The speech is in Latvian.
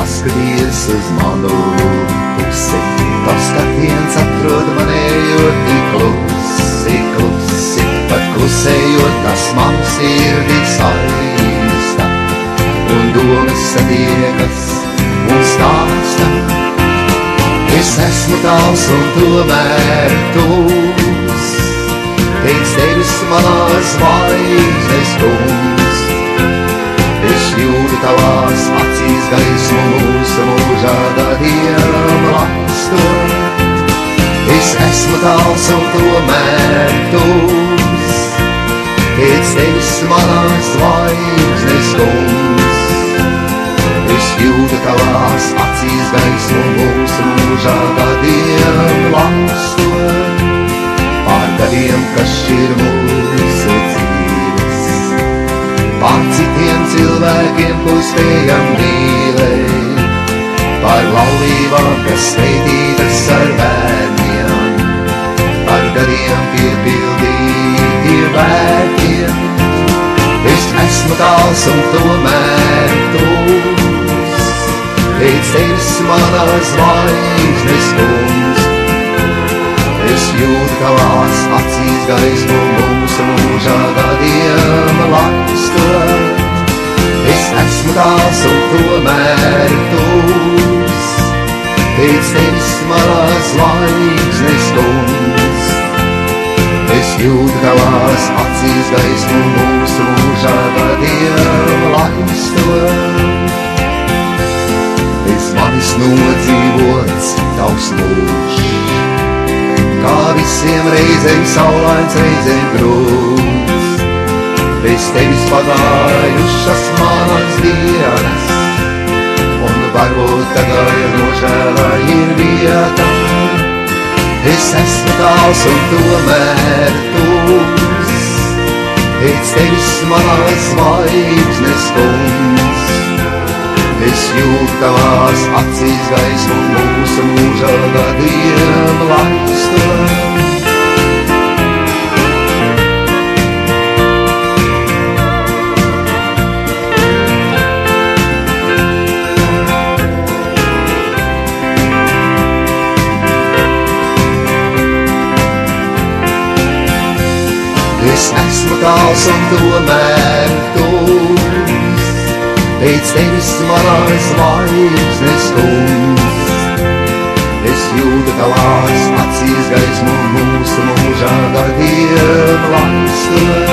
paskaties uz manu pusi. Tas skatiens atrod manējot tik klusi, klusi, pat klusējot tas man sirdi saista. Un domas satiekas un stāsta. Es esmu tāls un tomēr tūs. Teic tevis manās zvaigznes kungs. Es jūtu tavās acīs gaismu mūsu mūžā gadiem lakstot. Es esmu tāls un tomēr tūs. Teic tevis manās zvaigznes kungs. Es jūtu tavās acīs gaismu mūsu mūžā gadiem lakstot. Pār gadiem, kas šķir mūsu dzīves, pār citiem cilvēkiem, ko spējam mīlēt, pār laulībām, kas skaitītas ar bērniem, pār gadiem piepildītiem vērtiem. Es esmu tāls un tomēr tūs. Teic tevis manās zvaigznes kungs. Es jūtu tavās acīs gaismu mūsu mūžā gadiem lakstot. Es esmu tāls un tomēr tūs. Teic tevis manās zvaigznes kungs. Es jūtu tavās acīs gaismu mūsu mūžā gadiem lakstot. Bez manis nodzīvots tavs mūžs, kā visiem reizēm saulains, reizēm grūts. Bez tevis pagājušas manas dienas, un varbūt tagad nožēlā ir vieta. Es esmu tāls un tomēr tūs. Teic tevis manās zvaigznes kungs. Es jūtu tavās acīs gaismu mūsu mūžā gadiem lakstot. Es esmu tāls un tomēr tūs. Teic tevis manās zvaigznes kungs. Es jūtu tavās acīs gaismu mūsu mūžā gadiem lakstot.